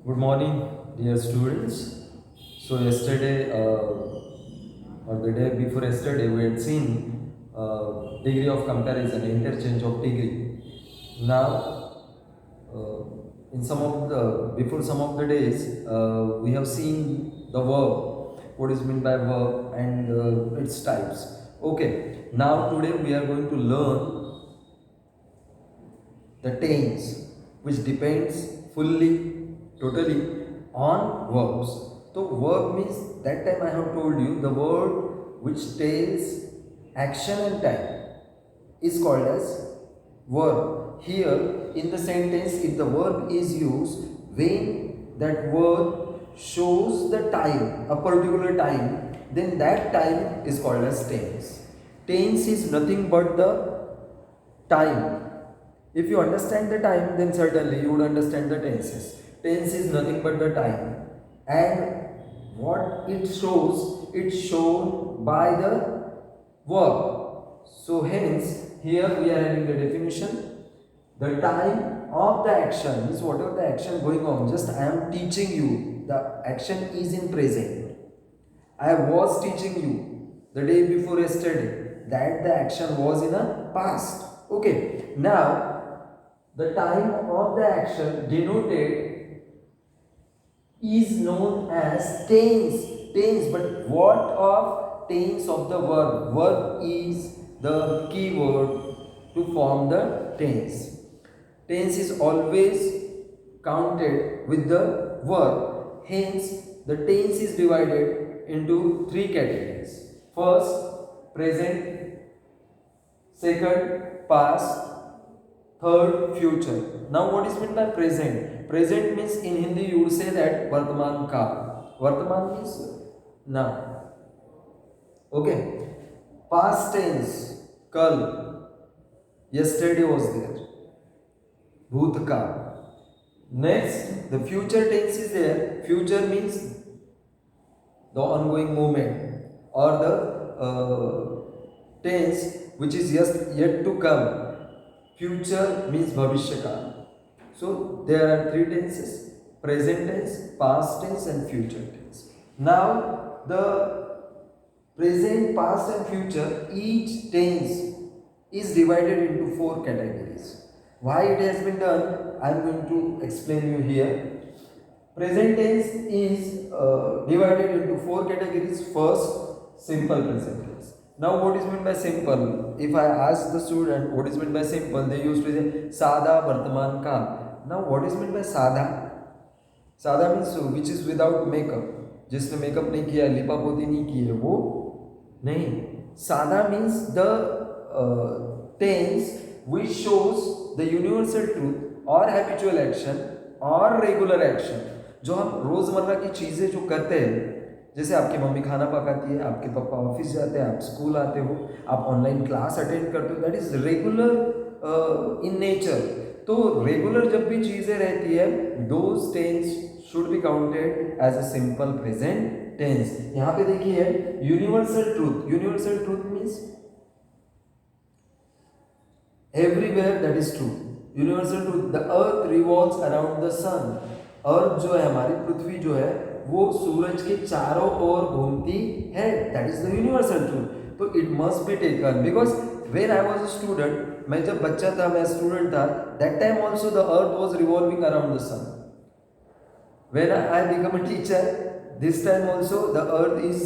Good morning, dear students. So yesterday, or the day before yesterday, we had seen degree of comparison, interchange of degree. Now, in some of the before some of the days, we have seen the verb. What is meant by verb and its types. Okay. Now today we are going to learn the tense, which depends fully, totally on verbs. So verb means that time I have told you the word which tells action and time is called as verb. Here in the sentence, if the verb is used when that word shows the time, a particular time, then that time is called as tense. Tense is nothing but the time. If you understand the time, then certainly you would understand the tenses. Tense is nothing but the time. And what it shows, it's shown by the verb. So hence, here we are having the definition. The time of the action is whatever the action going on. Just I am teaching you. The action is in present. I was teaching you the day before yesterday that the action was in a past. Okay. Now the time of the action denoted is known as tense. Tense, but what of tense of the verb? Verb is the key word to form the tense. Tense is always counted with the verb. Hence, the tense is divided into three categories. First, present. Second, past. Third, future. Now, what is meant by present? Present means in Hindi you would say that Vartaman Kal. Vartaman means now. Okay. Past tense, Kal. Yesterday was there. Bhutkal. Next, the future tense is there. Future means the ongoing movement or the tense which is yet to come. Future means Bhavishya. So there are three tenses: present tense, past tense, and future tense. Now the present, past, and future, each tense is divided into four categories. Why it has been done, I am going to explain you here. Present tense is divided into four categories. First, simple present tense. Now, what is meant by simple? If I ask the student what is meant by simple, they used to say Sada Vartaman Kal. Now, what is meant by Sada? Sada means which is without makeup. जिसने makeup नहीं किया, लिपा पोती नहीं की है, वो नहीं. Sada means the tense which shows the universal truth or habitual action or regular action. जो हम रोजमर्रा की चीजें जो करते हैं, जैसे आपकी मम्मी खाना पकाती है, आपके पापा ऑफिस जाते हैं, आप स्कूल आते हो, आप ऑनलाइन क्लास अटेंड करते हो, that is regular in nature. तो रेगुलर जब भी चीजें रहती है, those tense should be counted as a simple present tense. यहां पे देखिए universal truth. Universal truth means everywhere that is true. Universal truth, the earth revolves around the sun. Earth जो है, हमारी पृथ्वी जो है, वो सूरज के चारों ओर घूमती है. That is the universal truth. तो it must be taken because when I was a student, मैं जब बच्चा था, मैं स्टूडेंट था, that time also the earth was revolving around the sun. When I become a teacher, this time also the earth is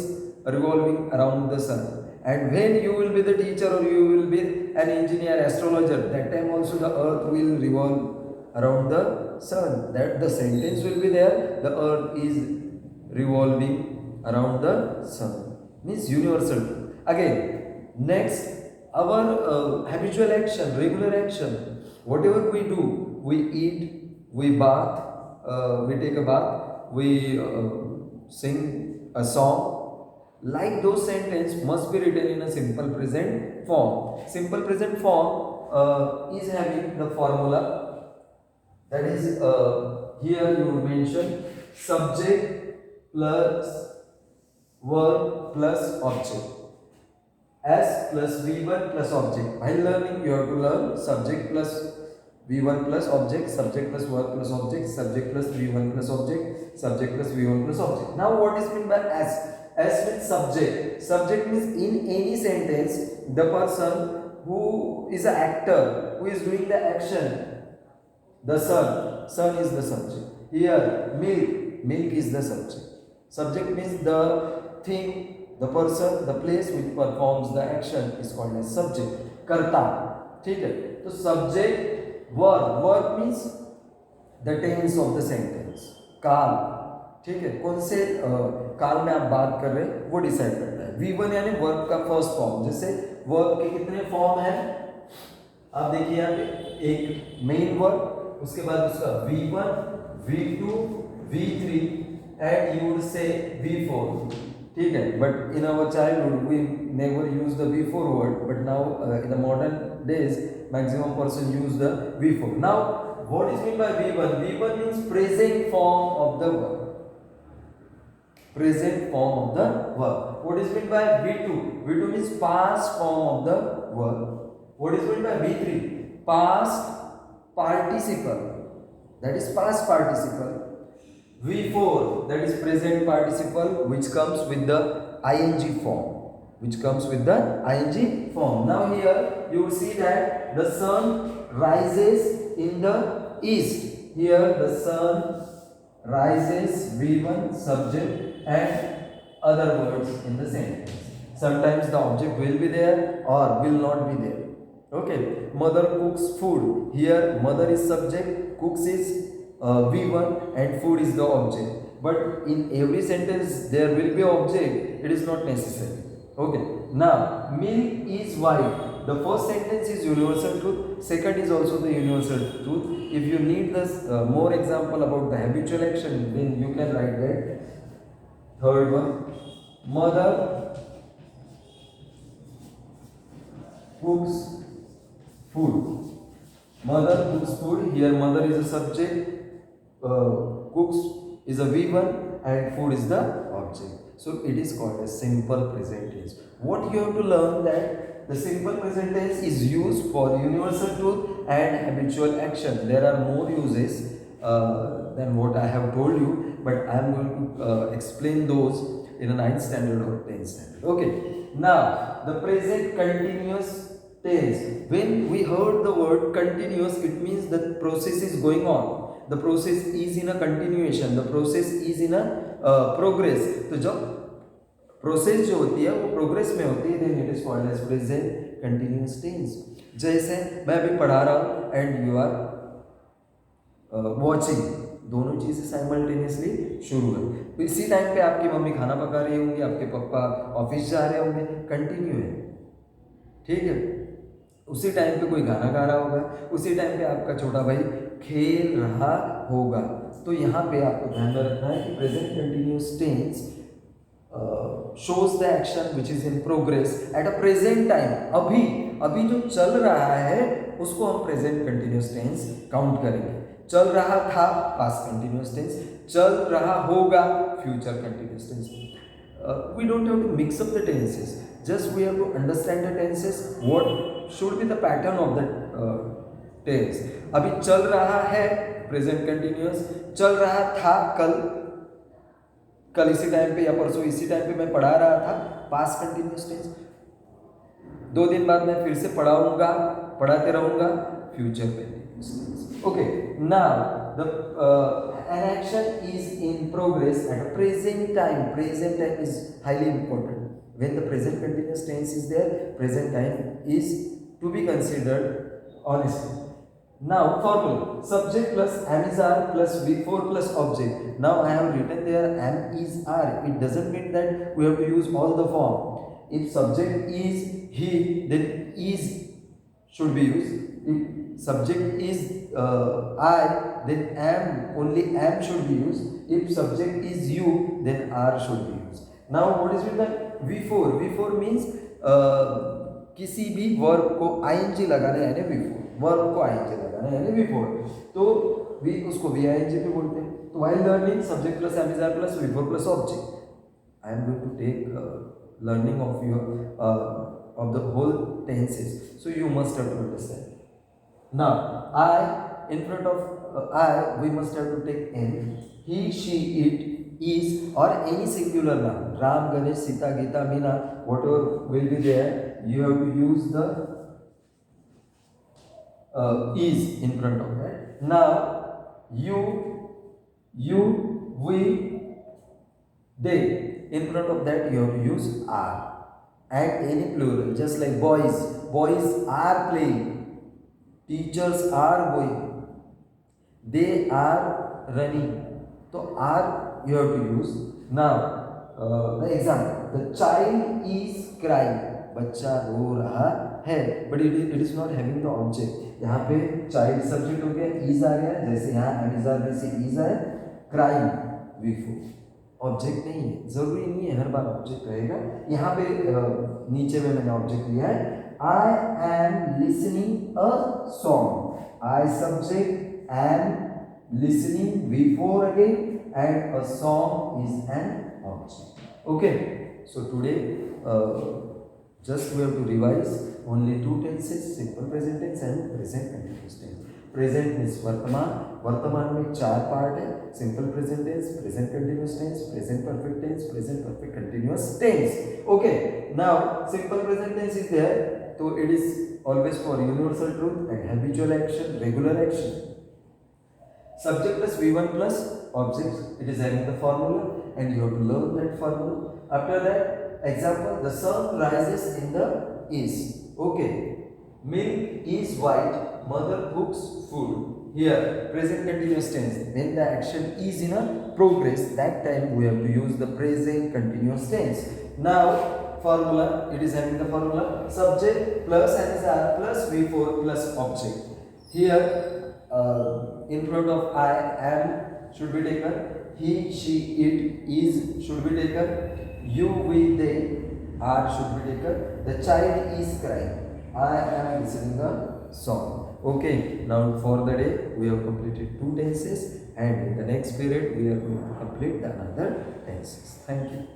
revolving around the sun. And when you will be the teacher or you will be an engineer, astrologer, that time also the earth will revolve around the sun. That the sentence will be there. The earth is revolving around the sun. Means universal. Again, next, our habitual action, regular action. Whatever we do, we eat, we bath, we take a bath, we sing a song. Like those sentences must be written in a simple present form. Simple present form is having the formula. That is, here you mention subject plus verb plus object. S plus V1 plus object. While learning, you have to learn subject plus V1 plus object, subject plus verb plus object, subject plus V1 plus object, subject plus V1 plus object. Now what is meant by S? S means subject. Subject means in any sentence, the person who is an actor, who is doing the action, the son is the subject. Here, milk is the subject. Subject means the thing, the person, the place which performs the action is called as subject. Karta. ठीक है, तो subject verb means the tense of the sentence, काल, ठीक है, कौन से काल में आप बात कर रहे हैं वो डिसाइड करता है। V1 यानी वर्ब का फर्स्ट फॉर्म, जैसे वर्ब के कितने फॉर्म है आप देखिए यहाँ पे, एक मेन वर्ब, उसके बाद उसका V1, V2, V3 and you would say V4, ठीक है, but in our childhood we never use the V4 word, but now in the modern days maximum person use the V4. Now what is meant by V1? V1 means present form of the verb. Present form of the verb. What is meant by V2? V2 means past form of the verb. What is meant by V3? Past participle. That is past participle. V4, that is present participle which comes with the ing form. Which comes with the ing form. Now here you will see that the sun rises in the east. Here the sun rises, V1 subject and other words in the sentence. Sometimes the object will be there or will not be there. Okay. Mother cooks food. Here mother is subject, cooks is V1 and food is the object. But in every sentence there will be object. It is not necessary. Okay. Now milk is white. The first sentence is universal truth. Second is also the universal truth. If you need this more example about the habitual action, then you can write that. Third one, mother cooks food. Mother cooks food. Here mother is a subject. Cooks is a V1 and food is the object. So it is called a simple present tense. What you have to learn that the simple present tense is used for universal truth and habitual action. There are more uses than what I have told you, but I am going to explain those in a 9th standard or 10th standard. Okay. Now the present continuous tense. When we heard the word continuous, it means the process is going on. The process is in a continuation. The process is in a progress. तो जब process जो होती है वो progress में होती है, then it is called as present continuous tense. जैसे मैं अभी पढ़ा रहा हूँ and you are watching, दोनों चीज़ें साइमल्टेनियसली शुरू है। तो इसी टाइम पे आपकी मम्मी खाना पका रही होंगी, आपके पापा ऑफिस जा रहे होंगे, कंटिन्यू है, ठीक है। उसी टाइम पे कोई गाना गा रहा होगा, उसी टाइम पे आपका छोटा भाई खेल रहा होगा। तो यहाँ पे आपको ध्यान में रखना है कि present continuous tense shows the action which is in progress at a present time. अभी जो चल रहा है उसको हम प्रेजेंट कंटिन्यूअस टेंस काउंट करेंगे। चल रहा था पास्ट कंटिन्यूअस टेंस, चल रहा होगा future continuous tense. We don't have to mix up the tenses, just we have to understand the tenses, what should be the pattern of the tense. अभी चल रहा है प्रेजेंट कंटिन्यूअस, चल रहा था कल इसी टाइम पे या परसों इसी टाइम पे मैं पढ़ा रहा था पास्ट कंटिन्यूअस टेंस। 2 दिन बाद मैं फिर से पढ़ाऊंगा, पढ़ाते रहूंगा future continuous tense. Okay, now the an action is in progress at a present time. Present time is highly important. When the present continuous tense is there, present time is to be considered honestly. Now formula: subject plus am is are plus V4 plus object. Now I have written there am is are. It doesn't mean that we have to use all the form. If subject is he, then is should be used. If subject is I, then am, only am should be used. If subject is you, then are should be used. Now what is with that V4? V4 means किसी भी verb को ing लगाना यानी V4, verb को ing लगाना यानी V4, तो V उसको VING भी बोलते हैं। तो while learning subject plus am is are plus V4 plus object, I am going to take learning of your of the whole tenses, so you must have to understand. Now I, in front of I, we must have to take N. He, she, it, is, or any singular noun. Ram, Ganesh, Sita, Gita, Meena, whatever will be there, you have to use the is in front of that. Now, you, we, they. In front of that, you have to use are. Add any plural, just like boys. Boys are playing. Teachers are going. They are running. So are you have to use. Now, the example. The child is crying. बच्चा रो रहा है, but it is not having the object. यहाँ पे child subject हो गया, is आ गया, जैसे यहाँ एमिजार में से इज आए, क्राइम वी4 ऑब्जेक्ट नहीं है, जरूरी नहीं है हर बार ऑब्जेक्ट रहेगा. यहाँ पे नीचे में मैंने ऑब्जेक्ट लिया है, I am listening a song. I subject, am listening वी4 again, and a song is an object. Okay, so today just we have to revise only two tenses, simple present tense and present continuous tense. Present means वर्तमान, वर्तमान में चार part है, simple present tense, present continuous tense, present perfect tense, present perfect continuous tense. Okay, now simple present tense is there, so it is always for universal truth and habitual action, regular action. Subject plus V1 plus object, it is having the formula and you have to learn that formula. After that, example, the sun rises in the east. Okay, milk is white, mother cooks food. Here present continuous tense, when the action is in a progress, that time we have to use the present continuous tense. Now formula, it is having the formula subject plus NSR plus V4 plus object. Here in front of I am should be taken, he, she, it, is should be taken, you, we, they, are should be taken, the child is crying, I am listening a song. Okay, now for the day we have completed two tenses, and in the next period we are going to complete the another tenses. Thank you.